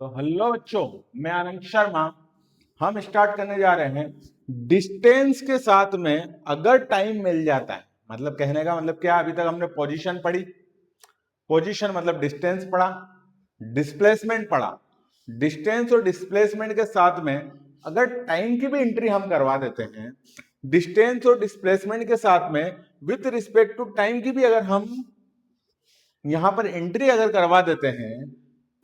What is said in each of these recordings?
तो हेलो बच्चों, मैं आनंद शर्मा। हम स्टार्ट करने जा रहे हैं डिस्टेंस के साथ में अगर टाइम मिल जाता है। मतलब कहने का मतलब क्या, अभी तक हमने पोजीशन पढ़ी, पोजीशन मतलब डिस्टेंस पढ़ा, डिस्प्लेसमेंट पढ़ा। डिस्टेंस और डिस्प्लेसमेंट के साथ में अगर टाइम की भी एंट्री हम करवा देते हैं, डिस्टेंस और डिस्प्लेसमेंट के साथ में विथ रिस्पेक्ट टू टाइम की भी अगर हम यहां पर एंट्री अगर करवा देते हैं,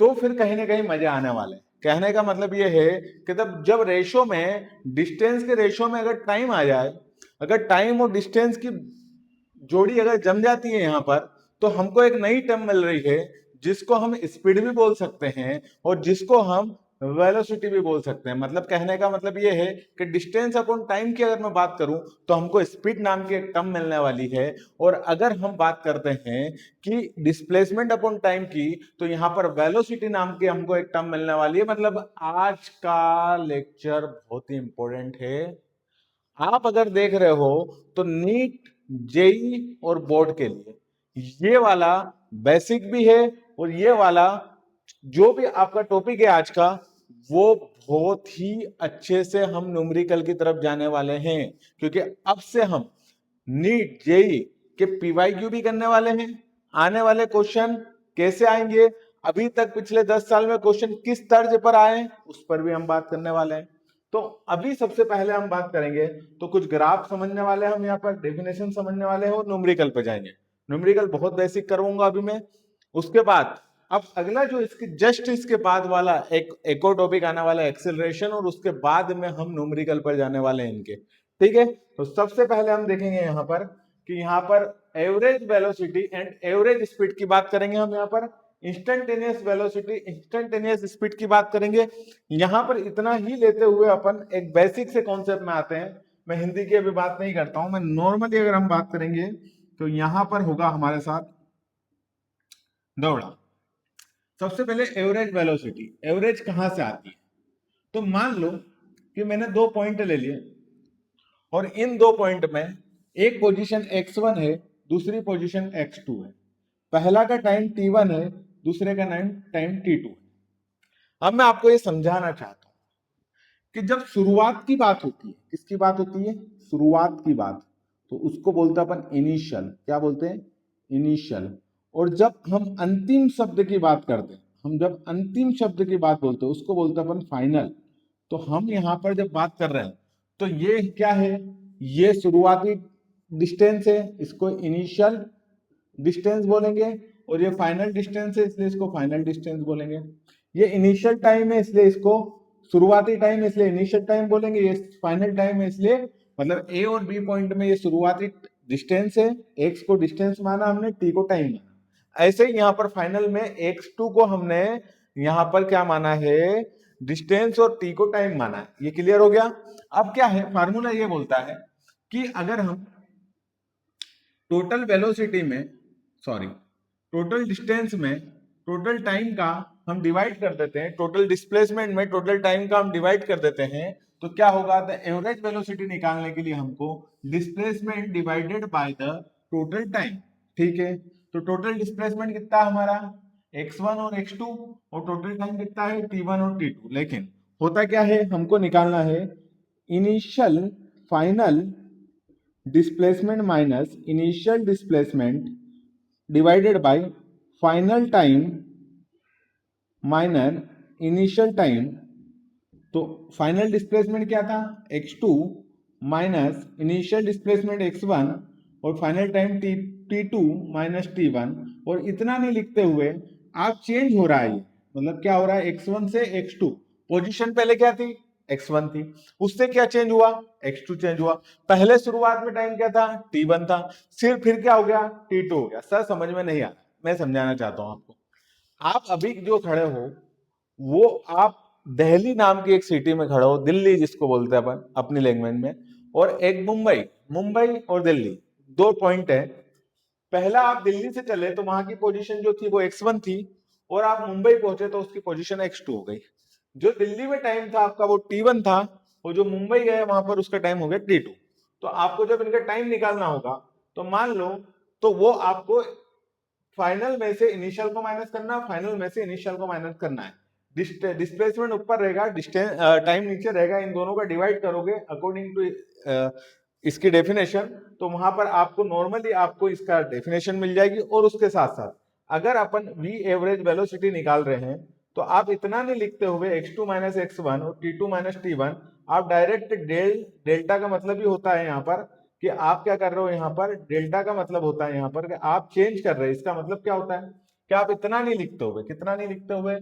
तो फिर कहीं ना कहीं मजे आने वाले हैं। कहने का मतलब ये है कि जब रेशो में, डिस्टेंस के रेशो में अगर टाइम आ जाए, अगर टाइम और डिस्टेंस की जोड़ी अगर जम जाती है यहां पर, तो हमको एक नई टर्म मिल रही है जिसको हम स्पीड भी बोल सकते हैं और जिसको हम वेलोसिटी भी बोल सकते हैं। मतलब कहने का मतलब ये है कि डिस्टेंस अपॉन टाइम की अगर मैं बात करूं तो हमको स्पीड नाम की एक टर्म मिलने वाली है, और अगर हम बात करते हैं कि डिस्प्लेसमेंट अपॉन टाइम की, तो यहां पर वेलोसिटी नाम की हमको एक टर्म मिलने वाली है। मतलब आज का लेक्चर बहुत ही इंपॉर्टेंट है। आप अगर देख रहे हो तो नीट, जेई और बोर्ड के लिए ये वाला बेसिक भी है, और ये वाला जो भी आपका टॉपिक है आज का, वो बहुत ही अच्छे से हम न्यूमेरिकल की तरफ जाने वाले हैं। क्योंकि अब से हम नीट, जेई के पीवाईक्यू भी करने वाले हैं। आने वाले क्वेश्चन कैसे आएंगे, अभी तक पिछले 10 साल में क्वेश्चन किस तर्ज पर आए, उस पर भी हम बात करने वाले हैं। तो अभी सबसे पहले हम बात करेंगे तो कुछ ग्राफ समझने वाले हैं हम, यहाँ पर डेफिनेशन समझने वाले हैं और न्यूमेरिकल पे जाएंगे। न्यूमेरिकल बहुत बेसिक करूंगा अभी मैं। उसके बाद अब अगला जो इसके जस्ट इसके बाद वाला एक और टॉपिक आने वाला है एक्सेलरेशन, और उसके बाद में हम न्यूमेरिकल पर जाने वाले हैं इनके। ठीक है, तो सबसे पहले हम देखेंगे यहाँ पर कि यहाँ पर average velocity and average speed की बात करेंगे हम। यहाँ पर इंस्टेंटेनियस वेलोसिटी, इंस्टेंटेनियस स्पीड की बात करेंगे। यहां पर इतना ही लेते हुए अपन एक बेसिक से कॉन्सेप्ट में आते हैं। मैं हिंदी की अभी बात नहीं करता हूं, मैं नॉर्मली अगर हम बात करेंगे तो यहां पर होगा हमारे साथ दौड़ा। सबसे पहले एवरेज वेलोसिटी, एवरेज कहां से आती है? तो मान लो कि मैंने दो पॉइंट ले लिए, और इन दो पॉइंट में एक पोजीशन x1 है, दूसरी पोजीशन x2 है। पहला का टाइम t1 है, दूसरे का टाइम t2 है। अब मैं आपको ये समझाना चाहता हूं कि जब शुरुआत की बात होती है, किसकी बात होती है? शुरुआत की बात, तो उसको बोलते हैं अपन इनिशियल। क्या बोलते हैं? इनिशियल। और जब हम अंतिम शब्द की बात करते हैं, हम जब अंतिम शब्द की बात बोलते हैं उसको बोलते हैं अपन फाइनल। तो हम यहां पर जब बात कर रहे हैं तो ये क्या है? ये शुरुआती डिस्टेंस है, इसको इनिशियल डिस्टेंस बोलेंगे, और ये फाइनल डिस्टेंस है इसलिए इसको फाइनल डिस्टेंस बोलेंगे। ये इनिशियल टाइम है इसलिए इसको शुरुआती टाइम है इसलिए इनिशियल टाइम बोलेंगे। ये फाइनल टाइम है इसलिए, मतलब ए और बी पॉइंट में ये शुरुआती डिस्टेंस है, एक्स को डिस्टेंस माना हमने, टी को टाइम माना। ऐसे ही यहाँ पर फाइनल में x2 को हमने यहाँ पर क्या माना है? डिस्टेंस, और t को टाइम माना है। ये क्लियर हो गया? अब क्या है, फार्मूला ये बोलता है कि अगर हम टोटल वेलोसिटी में, सॉरी, टोटल डिस्टेंस में टोटल टाइम का हम डिवाइड कर देते हैं, टोटल डिस्प्लेसमेंट में टोटल टाइम का हम डिवाइड कर देते हैं, तो क्या होगा? द एवरेज वेलोसिटी निकालने के लिए हमको displacement divided by the total time. ठीक है, तो टोटल डिस्प्लेसमेंट कितना है हमारा? x1 और x2, और टोटल टाइम कितना है? t1 और t2। लेकिन होता क्या है, हमको निकालना है initial final displacement minus initial displacement divided by final time minus initial time. तो फाइनल डिस्प्लेसमेंट क्या था? x2 minus initial displacement x1, और final time t2 minus t1। और इतना नहीं लिखते हुए आप चेंज हो रहा है, मतलब क्या हो रहा है? x1 से x2। पोजीशन पहले क्या थी? x1 थी, उससे क्या चेंज हुआ? x2 चेंज हुआ। पहले शुरुआत में टाइम क्या था? t1 था, फिर क्या हो गया? t2 हो गया। सर समझ में नहीं आया, मैं समझाना चाहता हूं आपको। आप अभी जो खड़े हो, वो आप दिल्ली नाम की एक सिटी में खड़े हो, दिल्ली जिसको बोलते हैं अपन अपनी लैंग्वेज में, और एक मुंबई। मुंबई और दिल्ली दो पॉइंट है। पहला आप दिल्ली से चले तो वहां की पोजीशन जो थी वो x1 थी, और आप मुंबई पहुंचे तो उसकी पोजीशन x2 हो गई। जो दिल्ली में टाइम था आपका वो t1 था, और जो मुंबई गए वहां पर उसका टाइम हो गया t2। तो आपको जब इनका टाइम निकालना होगा तो मान लो, तो वो आपको फाइनल में से इनिशियल को माइनस करना, फाइनल में से इनिशियल को माइनस करना है। डिस्प्लेसमेंट ऊपर रहेगा, डिस्टेंस टाइम नीचे रहेगा, इन दोनों का डिवाइड करोगे अकॉर्डिंग टू इसकी डेफिनेशन, तो वहां पर आपको नॉर्मली आपको इसका डेफिनेशन मिल जाएगी। और उसके साथ साथ अगर अपन वी एवरेज वेलोसिटी निकाल रहे हैं तो आप इतना नहीं लिखते हुए x2 माइनस x1 और t2 माइनस t1, आप डायरेक्ट डेल्टा का मतलब ही होता है यहाँ पर कि आप क्या कर रहे हो, यहाँ पर डेल्टा का मतलब होता है यहाँ पर कि आप चेंज कर रहे हैं। इसका मतलब क्या होता है कि आप इतना नहीं लिखते हुए, कितना नहीं लिखते हुए,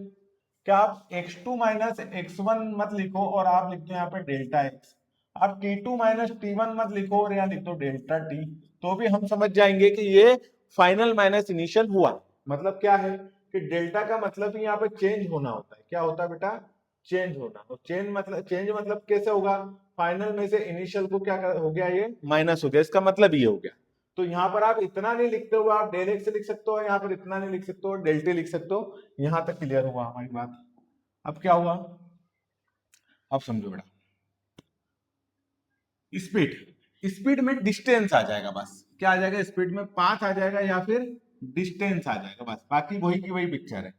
क्या आप x2 माइनस x1 मत लिखो और आप लिखते हो यहाँ पे डेल्टा x, आप t2 माइनस t1 मत लिखो और यहाँ लिख दो डेल्टा t, तो भी हम समझ जाएंगे कि ये फाइनल माइनस इनिशियल हुआ। मतलब क्या है कि डेल्टा का मतलब ही यहाँ पे चेंज होना होता है। क्या होता है बेटा, चेंज होना। तो चेंज मतलब कैसे होगा, फाइनल में से इनिशियल को क्या हो गया, ये माइनस हो गया, इसका मतलब ये हो गया। तो यहाँ पर आप इतना नहीं लिखते हो, आप डेल एक्स लिख सकते हो, यहाँ पर इतना नहीं लिख सकते हो, डेल टी लिख सकते हो। यहां तक क्लियर हुआ हमारी बात। अब क्या हुआ, अब समझो बेटा, स्पीड, स्पीड में डिस्टेंस आ जाएगा, बस क्या आ जाएगा, स्पीड में पाथ आ जाएगा या फिर डिस्टेंस आ जाएगा, बस बाकी वही की वही पिक्चर है।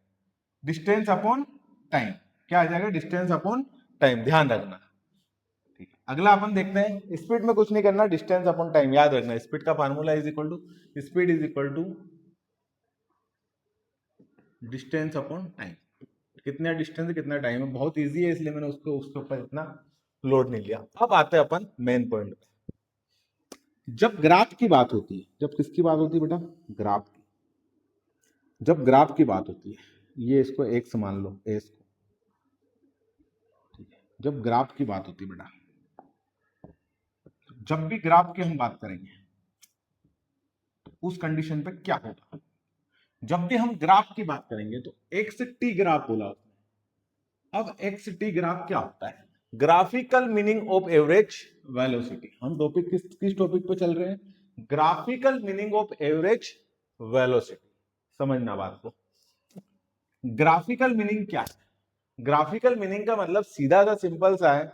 डिस्टेंस अपॉन टाइम, क्या आ जाएगा, डिस्टेंस अपॉन टाइम, ध्यान रखना। ठीक है, अगला अपन देखते हैं, स्पीड में कुछ नहीं करना, डिस्टेंस अपॉन टाइम याद रखना। स्पीड का formula is equal to, speed is equal to distance upon time. कितना डिस्टेंस है कितना टाइम है, बहुत इजी है, इसलिए मैंने उसको उसके ऊपर इतना लोड नहीं लिया। अब आते हैं अपन मेन पॉइंट पे। जब ग्राफ की बात होती है, जब किसकी बात होती है बेटा, ग्राफ की, जब ग्राफ की बात होती है, ये इसको एक्स मान लो, एस को, ठीक है। जब ग्राफ की बात होती है बेटा, जब भी ग्राफ की हम बात करेंगे उस कंडीशन पे क्या होगा, जब भी हम ग्राफ की बात करेंगे तो एक्स टी ग्राफ बोला उसने। अब एक्स टी ग्राफ क्या होता है, graphical meaning of average velocity. हम टॉपिक किस टॉपिक पे चल रहे हैं, graphical meaning of average velocity. समझना बात को, ग्राफिकल मीनिंग क्या है, ग्राफिकल मीनिंग का मतलब सीधा सा सिंपल सा है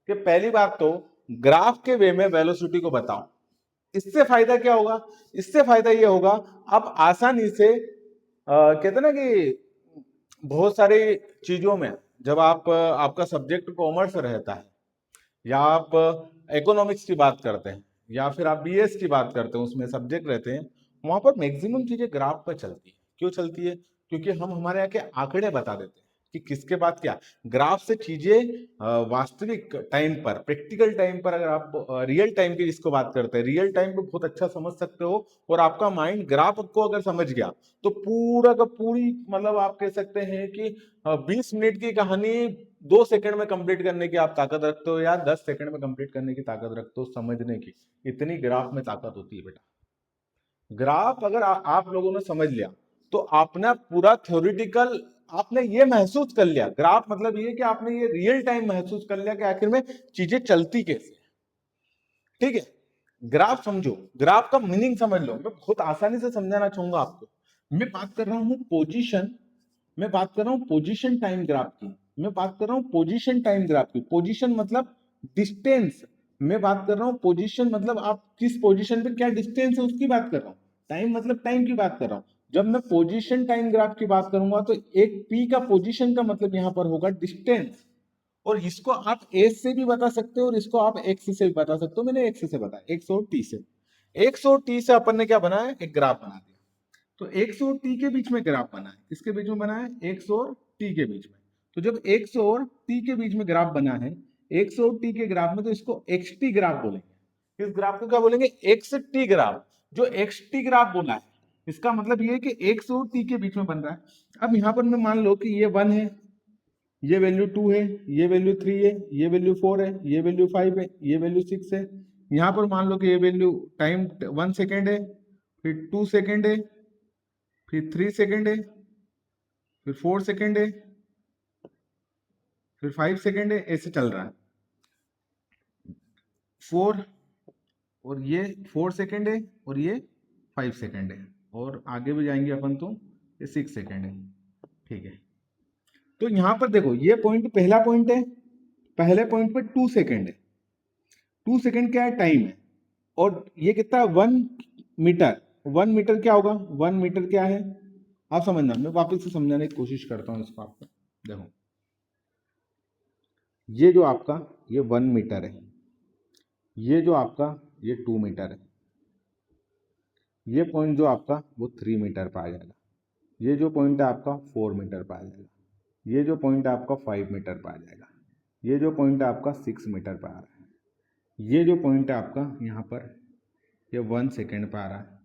कि पहली बात तो ग्राफ के वे में वेलोसिटी को बताओ। इससे फायदा क्या होगा, इससे फायदा ये होगा आप आसानी से कहते ना कि बहुत सारी चीजों में जब आप आपका सब्जेक्ट कॉमर्स रहता है या आप इकोनॉमिक्स की बात करते हैं या फिर आप बीएस की बात करते हैं, उसमें सब्जेक्ट रहते हैं, वहां पर मैक्सिमम चीजें ग्राफ पर चलती है। क्यों चलती है, क्योंकि हम हमारे यहाँ के आंकड़े बता देते हैं कि किसके बाद क्या। ग्राफ से चीजें वास्तविक टाइम पर, प्रैक्टिकल टाइम पर, अगर आप रियल टाइम की जिसको बात करते हैं, रियल टाइम पे बहुत अच्छा समझ सकते हो। और आपका माइंड ग्राफ को अगर समझ गया तो पूरा का पूरी, मतलब आप कह सकते हैं कि 20 मिनट की कहानी 2 सेकंड में कंप्लीट करने की आप ताकत रखते हो या 10 सेकंड में कंप्लीट करने की ताकत रखते हो, समझने की। इतनी ग्राफ में ताकत होती है बेटा। ग्राफ अगर आप लोगों ने समझ लिया तो आपने पूरा थ्योरेटिकल, आपने ये महसूस कर लिया, ग्राफ मतलब ये कि आपने ये रियल टाइम महसूस कर लिया कि आखिर में चीजें चलती कैसे। ठीक है, ग्राफ समझो, ग्राफ का मीनिंग समझ लो। मैं बहुत आसानी से समझाना चाहूंगा आपको। मैं बात कर रहा हूं पोजीशन, मैं बात कर रहा हूं पोजीशन टाइम ग्राफ की, मैं बात कर रहा हूं पोजीशन टाइम ग्राफ की। पोजीशन मतलब डिस्टेंस, मैं बात कर रहा हूं पोजीशन मतलब आप किस पोजीशन पे क्या डिस्टेंस है उसकी बात कर रहा हूं। टाइम मतलब टाइम की बात कर रहा हूं। जब मैं पोजीशन टाइम ग्राफ की बात करूंगा तो एक पी का पोजीशन का मतलब यहां पर होगा डिस्टेंस। और इसको आप एस से भी बता सकते हो और इसको आप एक्स से भी बता सकते हो। मैंने एक्स से बताया, एक्स और टी से। एक्स और टी से अपन ने क्या बनाया, एक ग्राफ बना दिया। तो एक्स और टी के बीच में ग्राफ बना है, किसके बीच में बना है, एक्स और टी के बीच में। तो जब एक्स और टी के बीच में ग्राफ बना है, एक्स और टी के ग्राफ में, तो इसको एक्स टी ग्राफ बोलेंगे। इस ग्राफ को क्या बोलेंगे, एक्स टी ग्राफ। जो एक्स टी ग्राफ बोला है इसका मतलब ये है कि एक्स और टी के बीच में बन रहा है। अब यहां पर मैं मान लो कि ये 1 है, ये वैल्यू 2 है, ये वैल्यू 3 है, ये वैल्यू 4 है, ये वैल्यू 5 है, ये वैल्यू 6 है। यहां पर मान लो कि ये वैल्यू टाइम 1 सेकेंड है, फिर 2 सेकेंड है, फिर 3 सेकेंड है, फिर 4 सेकेंड है, फिर 5 सेकेंड है, ऐसे चल रहा है। 4 और ये 4 सेकेंड है और ये 5 सेकेंड है, और आगे भी जाएंगे अपन तो ये 6 सेकेंड है। ठीक है, तो यहां पर देखो ये पॉइंट पहला पॉइंट है, पहले पॉइंट पे 2 सेकेंड है। 2 सेकेंड क्या है, टाइम है। और ये कितना, 1 मीटर। 1 मीटर क्या होगा, 1 मीटर क्या है, आप समझना। मैं वापस से समझाने की कोशिश करता हूँ इसको आपको। देखो ये जो आपका ये 1 मीटर है, ये जो आपका ये 2 मीटर है, ये पॉइंट जो आपका वो 3 मीटर पर आ जाएगा, ये जो पॉइंट है आपका 4 मीटर पर आ जाएगा, ये जो पॉइंट है आपका 5 मीटर पर आ जाएगा, ये जो पॉइंट है आपका 6 मीटर पर आ रहा है, ये जो पॉइंट है आपका यहाँ पर ये 1 सेकेंड पर आ रहा है,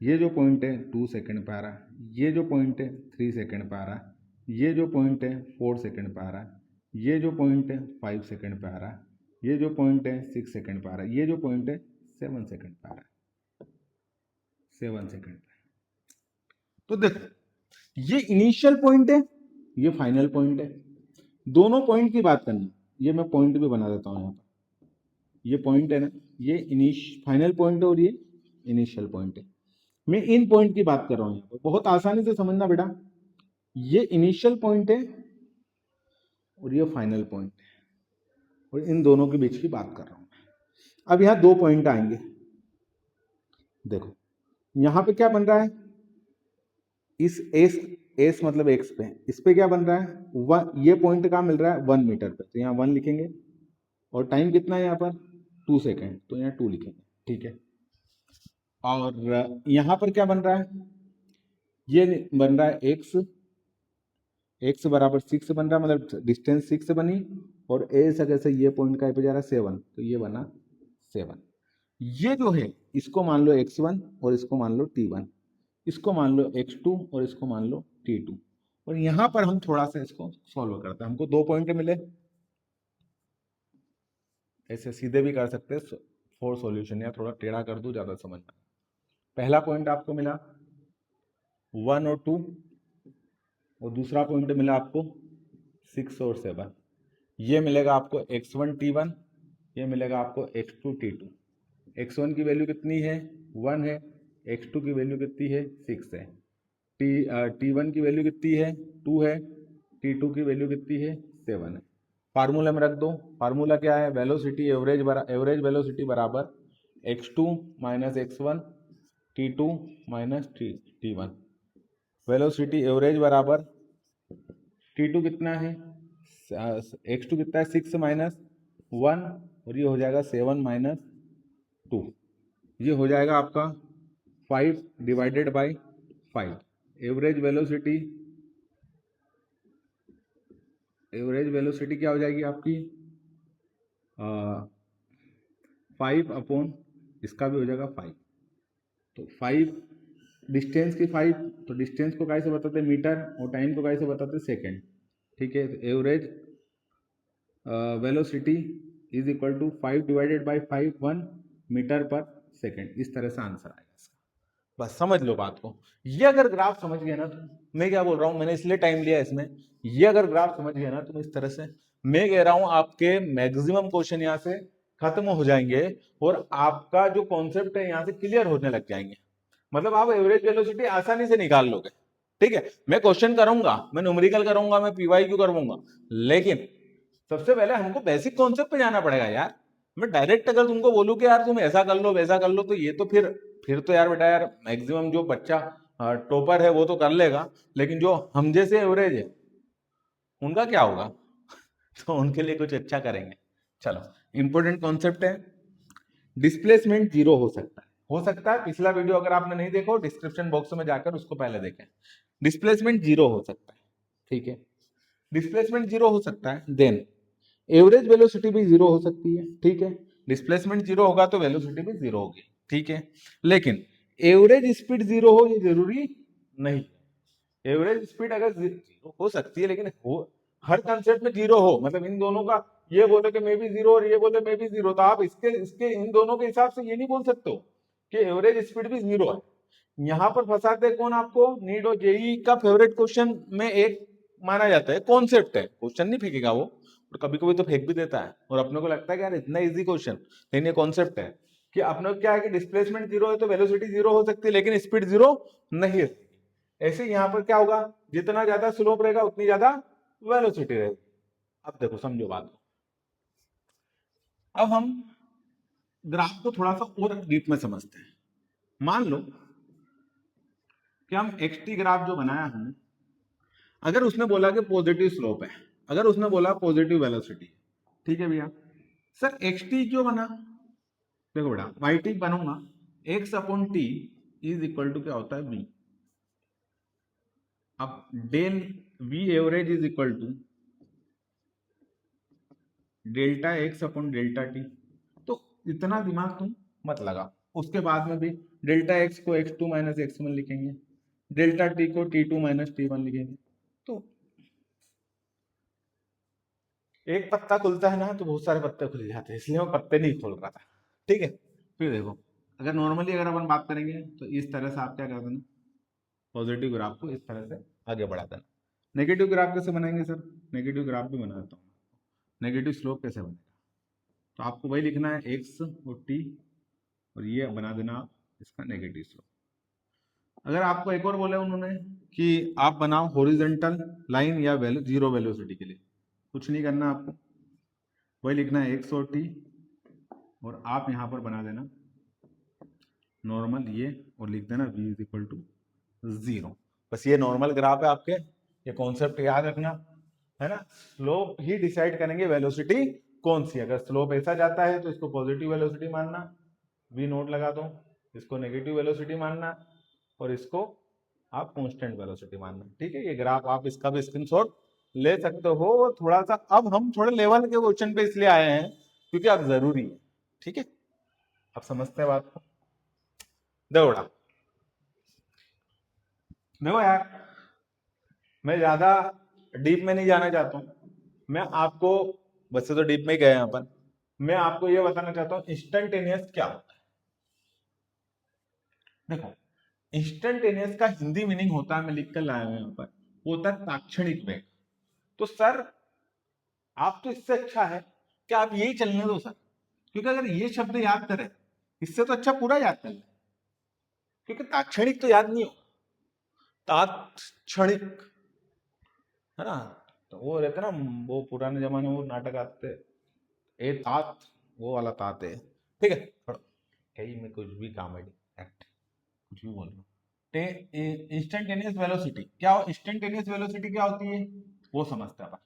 ये जो पॉइंट है 2 सेकेंड पर आ रहा है, ये जो पॉइंट है 3 सेकेंड पर आ रहा है, ये जो पॉइंट है 4 सेकेंड पर आ रहा है, ये जो पॉइंट है 5 सेकेंड पर आ रहा है, ये जो पॉइंट है 6 सेकेंड पर आ रहा है, ये जो पॉइंट है 7 सेकेंड पर आ रहा है, 7 सेकेंड पर। तो देखो ये इनिशियल पॉइंट है, ये फाइनल पॉइंट है, दोनों पॉइंट की बात करनी। ये मैं पॉइंट भी बना देता हूँ यहाँ पर, ये पॉइंट है ना, ये फाइनल पॉइंट है और ये इनिशियल पॉइंट है। मैं इन पॉइंट की बात कर रहा हूँ यहाँ पर, बहुत आसानी से समझना बेटा। ये इनिशियल पॉइंट है और ये फाइनल पॉइंट है, और इन दोनों के बीच की बात कर रहा हूँ। अब यहाँ 2 पॉइंट आएंगे, देखो यहाँ पे क्या बन रहा है, इस एस मतलब एक्स पे, इस पे क्या बन रहा है, ये पॉइंट कहाँ मिल रहा है 1 मीटर पे, तो यहाँ 1 लिखेंगे, और टाइम कितना है यहाँ पर 2 सेकेंड, तो यहाँ 2 लिखेंगे, ठीक है। और यहाँ पर क्या बन रहा है, ये बन रहा है एक्स बराबर 6 बन रहा है, मतलब डिस्टेंस 6 बनी, और ए से कैसे ये पॉइंट का पे जा रहा है 7, तो ये बना 7। ये जो है इसको मान लो x1 और इसको मान लो t1, इसको मान लो x2 और इसको मान लो t2, और यहां पर हम थोड़ा सा इसको सॉल्व करते हैं। हमको 2 पॉइंट मिले, ऐसे सीधे भी कर सकते हैं फॉर सॉल्यूशन, या थोड़ा टेढ़ा कर दूं ज्यादा समझना। पहला पॉइंट आपको मिला 1 और 2, और दूसरा पॉइंट मिला आपको 6 और 7। ये मिलेगा आपको x1 t1, ये मिलेगा आपको x2 t2। x1 की वैल्यू कितनी है 1 है, x2 की वैल्यू कितनी है 6 है, t1 की वैल्यू कितनी है 2 है, t2 की वैल्यू कितनी है 7 है। फार्मूला में रख दो, फार्मूला क्या है, वेलोसिटी एवरेज वेलोसिटी बराबर x2 minus x1 t2 minus t1। Velocity average बराबर t2 कितना है x2 कितना है 6 माइनस 1, और ये हो जाएगा 7 माइनस 2, ये हो जाएगा आपका 5 डिवाइडेड बाई 5। एवरेज वेलोसिटी क्या हो जाएगी आपकी 5 अपॉन इसका भी हो जाएगा 5, तो 5 डिस्टेंस की 5, तो डिस्टेंस को कैसे बताते हैं मीटर, और टाइम को कैसे बताते हैं सेकेंड, ठीक है। तो average velocity is equal to 5 divided by 5 1 metre per second, इस तरह से आंसर आएगा इसका। बस समझ लो बात को। ये अगर ग्राफ समझ गए ना, तो मैं क्या बोल रहा हूं, मैंने इसलिए टाइम लिया इसमें, ये अगर ग्राफ समझ गए ना तो इस तरह से मैं कह रहा हूं आपके मैक्सिमम क्वेश्चन यहां से खत्म हो जाएंगे, और आपका जो कॉन्सेप्ट है यहां से क्लियर होने लग जाएंगे। मतलब आप एवरेज वेलोसिटी आसानी से निकाल लोगे, ठीक है। मैं क्वेश्चन करूंगा, मैं न्यूमेरिकल करूंगा, मैं पीवाईक्यू करूंगा, लेकिन सबसे पहले हमको बेसिक कॉन्सेप्ट पे जाना पड़ेगा यार। मैं डायरेक्ट अगर तुमको बोलूं कि यार तुम ऐसा कर लो वैसा कर लो, तो ये तो फिर तो यार बेटा यार मैक्सिमम जो बच्चा टॉपर है वो तो कर लेगा, लेकिन जो हम जैसे एवरेज है उनका क्या होगा तो उनके लिए कुछ अच्छा करेंगे। चलो, इंपॉर्टेंट कॉन्सेप्ट है, डिस्प्लेसमेंट जीरो हो सकता है, पिछला वीडियो अगर आपने नहीं देखो डिस्क्रिप्शन बॉक्स में जाकर उसको पहले देखें। डिस्प्लेसमेंट जीरो हो सकता है, ठीक है, डिस्प्लेसमेंट जीरो हो सकता है, देन एवरेज वेलोसिटी भी जीरो हो सकती है, ठीक है। डिस्प्लेसमेंट जीरो होगा तो वेलोसिटी भी जीरो होगी, ठीक है। लेकिन एवरेज स्पीड जीरो हो ये जरूरी नहीं। एवरेज स्पीड अगर जीरो हो सकती है, लेकिन हो हर कंसेप्ट में जीरो हो, मतलब इन दोनों का ये बोले कि मे बी जीरो और ये बोले मे बी जीरो, तो आप इसके इसके इन दोनों के हिसाब से ये नहीं बोल सकते हो कि एवरेज स्पीड भी जीरो है। यहाँ पर फंसाते कौन आपको, नीट और जेई का फेवरेट क्वेश्चन में एक माना जाता है, कॉन्सेप्ट है, क्वेश्चन नहीं फेंकेगा वो, और कभी कभी तो फेंक भी देता है, और अपने को लगता है कि यार इतना इजी क्वेश्चन, लेकिन ये कॉन्सेप्ट है कि अपने को क्या है कि डिस्प्लेसमेंट जीरो है तो वेलोसिटी जीरो हो सकती है, लेकिन स्पीड जीरो नहीं है। ऐसे यहाँ पर क्या होगा, जितना ज्यादा स्लोप रहेगा उतनी ज्यादा वेलोसिटी रहेगी। अब देखो समझो बात को, अब हम ग्राफ को थोड़ा सा और डीप में समझते हैं। मान लो कि हम एक्सटी ग्राफ जो बनाया हमने, अगर उसने बोला कि पॉजिटिव स्लोप है, अगर उसने बोला पॉजिटिव वेलोसिटी, ठीक है भैया। सर एक्स टी क्यों बना? देखो बेटा, वाई टी बनूंगा, x upon t is equal to क्या होता है बी। अब del v average is equal to delta x upon delta t. तो इतना दिमाग तुम मत लगा, उसके बाद में भी डेल्टा एक्स को x two minus x one लिखेंगे, डेल्टा टी को t two minus t one लिखेंगे। तो एक पत्ता खुलता है ना तो बहुत सारे पत्ते खुल जाते हैं, इसलिए मैं पत्ते नहीं खोल रहा था। ठीक है, फिर देखो, अगर नॉर्मली अगर अपन बात करेंगे तो इस तरह से आप क्या कर देना, पॉजिटिव ग्राफ को इस तरह से आगे बढ़ा देना। नेगेटिव ग्राफ कैसे बनाएंगे सर? नेगेटिव ग्राफ भी बना देता हूँ। नेगेटिव स्लोप कैसे बनेगा? तो आपको वही लिखना है एक्स और टी, और ये बना देना आप इसका नेगेटिव स्लोप। अगर आपको एक और बोले उन्होंने कि आप बनाओ हॉरिजॉन्टल लाइन या जीरो वेलोसिटी के लिए, कुछ नहीं करना आपको, वही लिखना है एक्स और टी, और आप यहाँ पर बना देना नॉर्मल ये, और लिख देना v इज इक्वल टू 0। बस ये नॉर्मल ग्राफ है आपके, ये कॉन्सेप्ट याद रखना है ना। स्लोप ही डिसाइड करेंगे वेलोसिटी कौन सी। अगर स्लोप ऐसा जाता है तो इसको पॉजिटिव वेलोसिटी मानना, v नोट लगा दो, इसको नेगेटिव वेलोसिटी मानना, और इसको आप कांस्टेंट वेलोसिटी मानना। ठीक है, ये ग्राफ आप इसका भी स्क्रीनशॉट ले सकते हो। थोड़ा सा अब हम थोड़े लेवल के क्वेश्चन पे इसलिए आए हैं क्योंकि आप जरूरी है। ठीक है, आप समझते हैं बात को? दौड़ा, देखो यार, मैं ज्यादा डीप में नहीं जाना चाहता हूं। मैं आपको, वैसे तो डीप में ही गए यहाँ पर, मैं आपको ये बताना चाहता हूँ इंस्टेंटेनियस क्या होता है। देखो, इंस्टेंटेनियस का हिंदी मीनिंग होता है, मैं लिख कर लाया हूं यहाँ पर, वो होता है ताक्षणिक वेग। तो सर आप तो इससे अच्छा है कि आप यही चलने दो सर, क्योंकि अगर ये शब्द याद करें इससे तो अच्छा पूरा याद कर ले, क्योंकि ताक्षणिक तो याद नहीं हो, तात्क्षणिक है ना। तो वो रहते ना, वो पुराने जमाने में वो नाटक आते, ए तात, वो वाला तात है। ठीक है, कहीं में कुछ भी कॉमेडी एक्ट, कुछ भी बोल रहा हूँ। इंस्टेंटेनियस वेलोसिटी क्या हो, इंस्टेंटेनियस वेलोसिटी क्या होती है वो समझते हैं।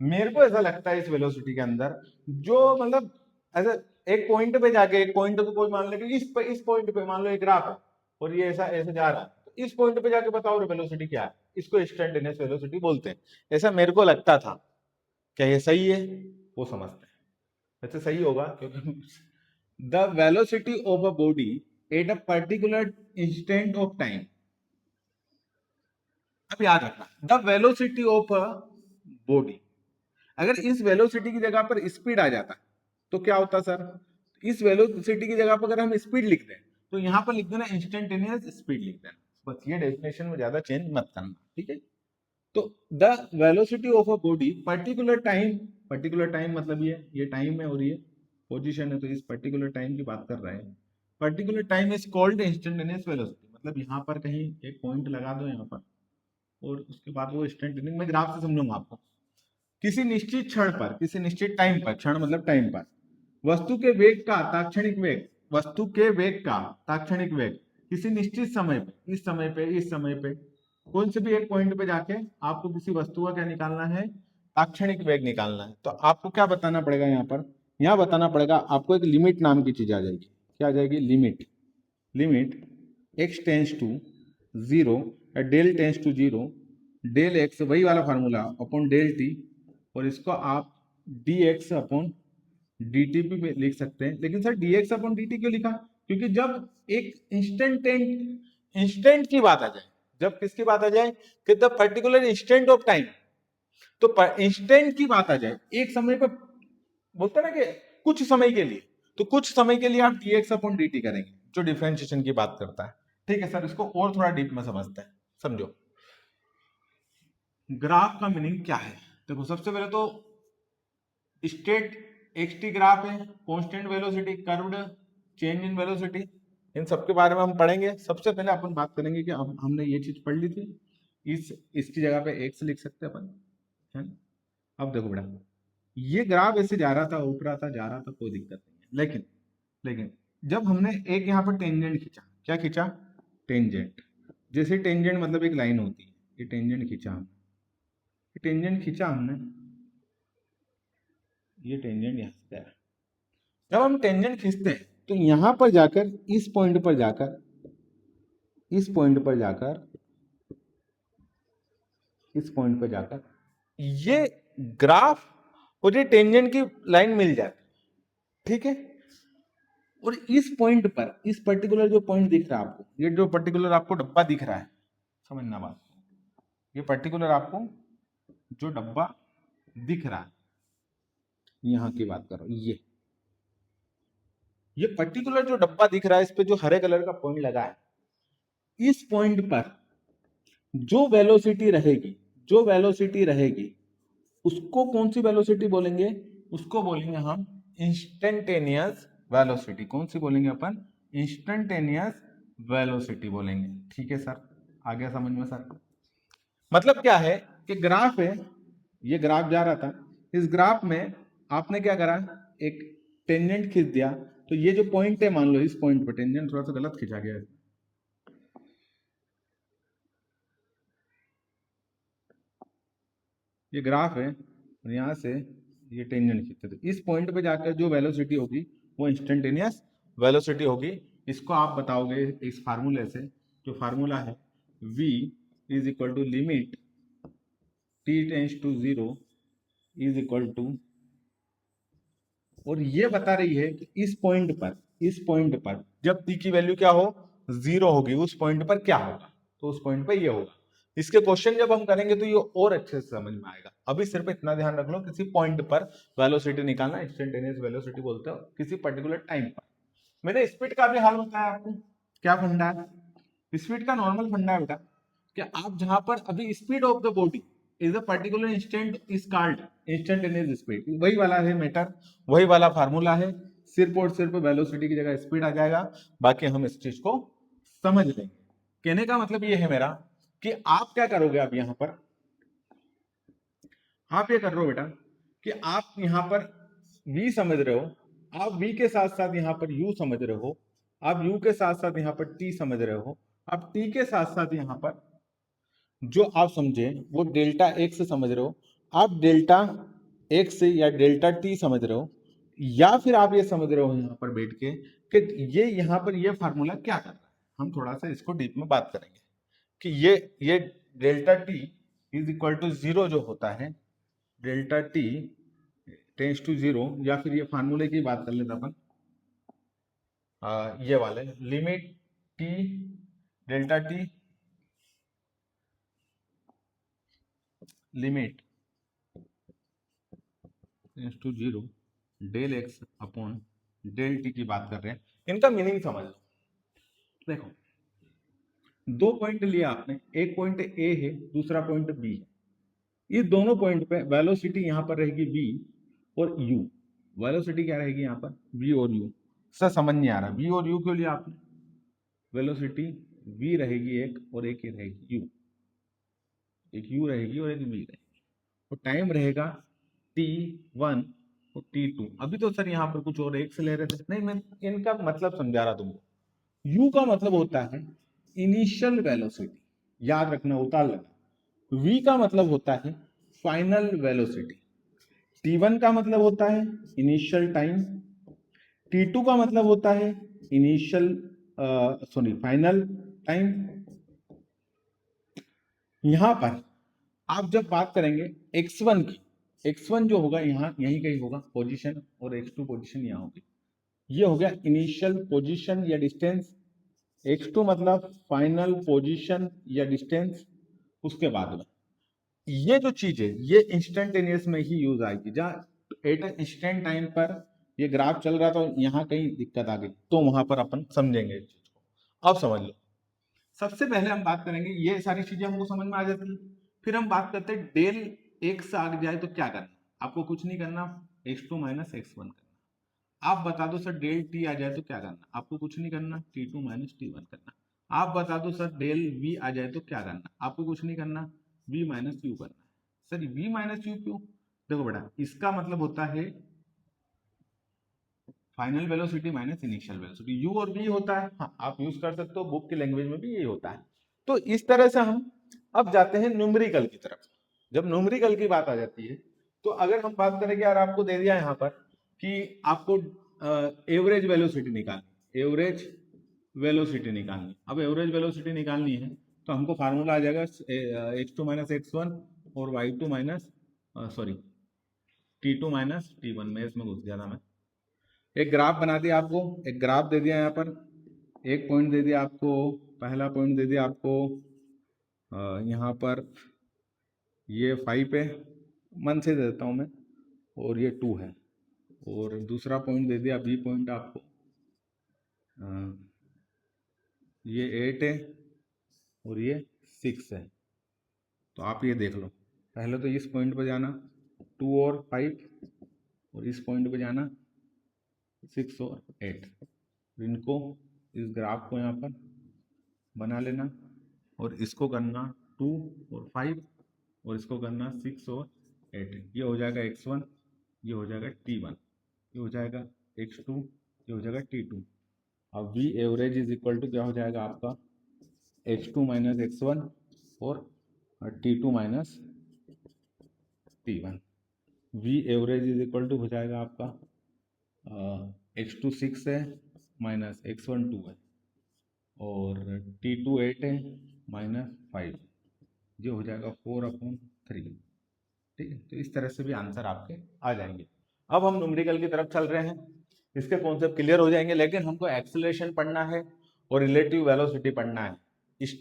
मेरे को ऐसा लगता है इस वेलोसिटी के अंदर जो मतलब ऐसा एक पॉइंट पे जाके, एक पॉइंट को कोई मान ले कि इस पॉइंट पे मान लो एक ग्राफ है और ये ऐसा ऐसे जा रहा है, तो इस पॉइंट पे जाके बताओ वेलोसिटी क्या है, इसको इंस्टेंटेनियस वेलोसिटी बोलते हैं। ऐसा मेरे को लगता था। क्या ये सही है? वो समझते हैं, वैसे सही होगा क्योंकि the velocity of a body at a particular instant of time. अब याद रखना, the velocity of a body, अगर इस वेलोसिटी की जगह पर स्पीड आ जाता तो क्या होता सर? इस वेलोसिटी की जगह पर अगर हम स्पीड लिख दें तो यहां पर लिख देना इंस्टेंटेनियस स्पीड लिख देना, बस ये डेफिनेशन में ज्यादा चेंज मत करना। ठीक है, तो the velocity of a body particular time मतलब ये टाइम है और ये पोजीशन है, तो इस पर्टिकुलर टाइम की बात कर रहे हैं। Particular time is called instantaneous velocity, मतलब यहाँ पर कहीं एक पॉइंट लगा दो यहाँ पर, और उसके बाद वो इंस्टेंटेनियस, मैं ग्राफ से समझूंगा आपको। किसी निश्चित क्षण पर, किसी निश्चित टाइम पर, क्षण मतलब टाइम पर, वस्तु के वेग का ताक्षणिक वेग, वस्तु के वेग का ताक्षणिक वेग किसी निश्चित समय पे, इस समय पे, इस समय पे, कौन से भी एक पॉइंट पे जाके आपको किसी वस्तु का क्या निकालना है, ताक्षणिक वेग निकालना है। तो आपको क्या बताना पड़ेगा यहाँ पर, यहाँ बताना पड़ेगा आपको एक लिमिट नाम की चीज आ जाएगी। क्या आ जाएगी? Limit. Limit X tends to zero या del tends to zero, del X वही वाला फार्मूला अपॉन डेल टी, और इसको आप D X upon D T भी लिख सकते हैं। लेकिन sir D X upon D T क्यों लिखा? क्योंकि जब एक इंस्टेंट की बात आ जाए, जब किसकी बात आ जाए कि the particular instant of time, तो इंस्टेंट की बात आ जाए, एक समय पर बोलते ना कि कुछ समय के लिए, तो कुछ समय के लिए आप D X upon D T करेंगे जो डिफरेंशिएशन की बात करता है। ठीक है सर, इसको और थोड़ा डीप में समझते हैं, समझो। ग्राफ का मीनिंग क्या है? देखो, सबसे पहले तो स्टेट एक्स टी ग्राफ है, constant velocity, curved change in velocity, इन सब के बारे में हम पढ़ेंगे। सबसे पहले अपन बात करेंगे कि हमने ये चीज पढ़ ली थी, इसकी जगह पे एक्स लिख सकते हैं अपन, है ना। अब देखो बेटा, ये ग्राफ ऐसे जा रहा था, ऊपर था, जा रहा था, कोई दिक्कत नहीं है। लेकिन जब हमने एक यहाँ पर टेंजेंट खींचा, क्या खींचा? टेंजेंट। जैसे टेंजेंट मतलब एक लाइन होती है, ये टेंजेंट खींचा हमने, टेंजेंट खींचा हमने, ये टेंजेंट यहाँ से गया। जब हम टेंजेंट खींचते हैं तो यहां पर जाकर इस पॉइंट पर जाकर इस पॉइंट पर जाकर ये ग्राफ और ये टेंजेंट की लाइन मिल जाती, ठीक है। और इस पॉइंट पर, इस पर्टिकुलर जो पॉइंट दिख रहा है आपको, ये जो पर्टिकुलर आपको डब्बा दिख रहा है, समझना बात, ये पर्टिकुलर आपको जो डब्बा दिख रहा है, यहां की बात करो, ये पर्टिकुलर जो डब्बा दिख रहा है, इस पे जो हरे कलर का पॉइंट लगा है, इस पॉइंट पर जो वेलोसिटी रहेगी उसको कौन सी वेलोसिटी बोलेंगे? उसको बोलेंगे हम इंस्टेंटेनियस वेलोसिटी। कौन सी बोलेंगे अपन? इंस्टेंटेनियस वेलोसिटी बोलेंगे। ठीक है सर, आ गया समझ में सर? मतलब क्या है कि ग्राफ है, ये ग्राफ जा रहा था, इस ग्राफ में आपने क्या करा, एक टेंजेंट खींच दिया, तो ये जो पॉइंट है, मान लो इस पॉइंट पर टेंजेंट थोड़ा सा गलत खींचा गया है, ये ग्राफ है और यहां से ये टेंजेंट खींचते, तो इस पॉइंट पे जाकर जो वेलोसिटी होगी वो इंस्टेंटेनियस वेलोसिटी होगी। इसको आप बताओगे इस फार्मूले से, जो फार्मूला है v is equal to limit t tends to 0 is equal to, और ये बता रही है कि इस पॉइंट पर जब t की वैल्यू क्या हो, 0 होगी, उस पॉइंट पर क्या होगा, तो उस पॉइंट पर ये होगा। इसके क्वेश्चन जब हम करेंगे तो ये और अच्छे से समझ में आएगा। अभी सिर्फ इतना ध्यान रख लो, किसी पॉइंट पर वेलोसिटी निकालना, इंस्टेंटेनियस वेलोसिटी बोलते हो किसी पर्टिकुलर टाइम पर। मैंने स्पीड का भी हाल बताया आपको, क्या फंडा है स्पीड का? नॉर्मल फंडा है बेटा कि आप जहां पर अभी speed of the body is a particular instant is called instantaneous speed, वही वाला है मैटर, वही वाला फार्मूला है, सिर्फ और सिर्फ वेलोसिटी की जगह स्पीड आ जाएगा। बाकी हम इस चीज को समझ लेंगे। कहने का मतलब ये है मेरा कि आप क्या करोगे, अब यहां पर आप ये कर रहे हो बेटा कि आप यहां पर v समझ रहे हो, आप v के साथ साथ यहां पर u समझ रहे हो, आप u के साथ साथ यहां पर t समझ रहे हो, आप t के साथ साथ यहां पर जो आप समझे वो डेल्टा x समझ रहे हो, आप डेल्टा x या डेल्टा t समझ रहे हो, या फिर आप ये समझ रहे हो यहां पर बैठ के कि ये यहां पर ये फार्मूला क्या कर रहा है। हम थोड़ा सा इसको डीप में बात करेंगे कि ये delta t is equal to 0 जो होता है, डेल्टा टी टेंस टू 0, या फिर ये फार्मूले की बात कर लेते अपन, ये वाले limit t delta t limit tends to 0 del x upon del t की बात कर रहे हैं। इनका मीनिंग समझ लो। देखो, दो पॉइंट लिया आपने, एक पॉइंट ए है, दूसरा पॉइंट बी है। इस दोनों पॉइंट पे वेलोसिटी यहां पर रहेगी v और u। वेलोसिटी क्या रहेगी यहां पर? v और u। सर समझ नहीं आ रहा, v और u क्यों लिया आपने? वेलोसिटी v रहेगी एक और एक रहेगी u, एक u रहेगी और एक v रहेगी, और टाइम रहेगा t1 और t2। अभी तो सर यहाँ पर कुछ और एक से ले रहे थे, नहीं मैं इनका मतलब समझा रहा तुमको। u का मतलब होता है इनिशियल वेलोसिटी, याद रखना, उतार लेना। v का मतलब होता है फाइनल वेलोसिटी, t1 का मतलब होता है इनिशियल टाइम, t2 का मतलब होता है इनिशियल फाइनल टाइम। यहां पर आप जब बात करेंगे x1 की, x1 जो होगा यहाँ यहीं कहीं होगा पोजीशन, और x2 पोजीशन यहाँ होगी। ये हो गया इनिशियल पोजीशन या डिस्टेंस, x2 मतलब फाइनल पोजीशन या डिस्टेंस। उसके बाद में ये जो चीज है ये इंस्टेंटेनियस में ही यूज आएगी, जहां एट इंस्टेंट टाइम पर ये ग्राफ चल रहा था, तो यहाँ कहीं दिक्कत आ गई, तो वहां पर अपन समझेंगे इस चीज को। अब समझ लो, सबसे पहले हम बात करेंगे, ये सारी चीजें हमको समझ में आ जाती है, फिर हम बात करते हैं डेल एक्स आ जाए तो क्या करना। आपको कुछ नहीं करना, x2 माइनस x1 करना। आप बता दो सर डेल टी आ जाए तो क्या करना, आपको कुछ नहीं करना, t2 माइनस t1 करना। आप बता दो सर डेल v आ जाए तो क्या करना, आपको कुछ नहीं करना, v माइनस यू करना। सर v माइनस यू क्यों? देखो बेटा, इसका मतलब होता है final velocity minus initial velocity, u और v होता है। हाँ, आप यूज कर सकते हो, बुक की लैंग्वेज में भी ये होता है। तो इस तरह से हम अब जाते हैं न्यूमेरिकल की तरफ। जब न्यूमेरिकल की बात आ जाती है तो अगर हम बात करें कि यार आपको दे दिया यहाँ पर कि आपको एवरेज वेलोसिटी निकालनी, एवरेज वेलोसिटी निकालनी। अब एवरेज वेलोसिटी निकालनी है तो हमको फार्मूला आ जाएगा x2 माइनस x1 और y2 minus sorry t2 minus t1 में, इसमें घुस गया था मैं। एक ग्राफ बना दिया आपको, एक ग्राफ दे दिया यहाँ पर, एक पॉइंट दे दिया आपको, पहला पॉइंट दे दिया आपको यहाँ पर ये 5 है, मन से दे देता हूँ मैं, और ये 2 है, और दूसरा पॉइंट दे दिया बी पॉइंट आपको, ये 8 है और ये 6 है। तो आप ये देख लो, पहले तो इस पॉइंट पर जाना 2 और 5, और इस पॉइंट पे जाना 6 और 8। इनको, इस ग्राफ को यहाँ पर बना लेना, और इसको करना 2 और 5, और इसको करना 6 और 8। ये हो जाएगा x1, ये हो जाएगा t1, ये हो जाएगा x2, ये हो जाएगा t2। अब v average is equal to क्या हो जाएगा आपका x2 माइनस x1 और t2 minus t1। v average is equal to हो जाएगा आपका x2 6 है माइनस x1 2 है, और t2 8 है माइनस 5, ये हो जाएगा 4/3। ठीक है, तो इस तरह से भी आंसर आपके आ जाएंगे। अब हम न्यूमेरिकल की तरफ चल रहे हैं, इसके कॉन्सेप्ट क्लियर हो जाएंगे, लेकिन हमको एक्सेलरेशन पढ़ना है और रिलेटिव वेलोसिटी पढ़ना है इस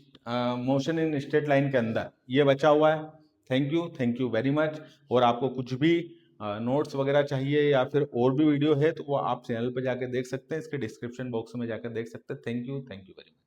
मोशन इन स्ट्रेट लाइन के अंदर, ये बचा हुआ है। Thank you very much. और आपको कुछ भी नोट्स वगैरह चाहिए या फिर और भी वीडियो है तो वो आप चैनल पर जाकर देख सकते हैं, इसके डिस्क्रिप्शन बॉक्स में जाकर देख सकते हैं। Thank you very much.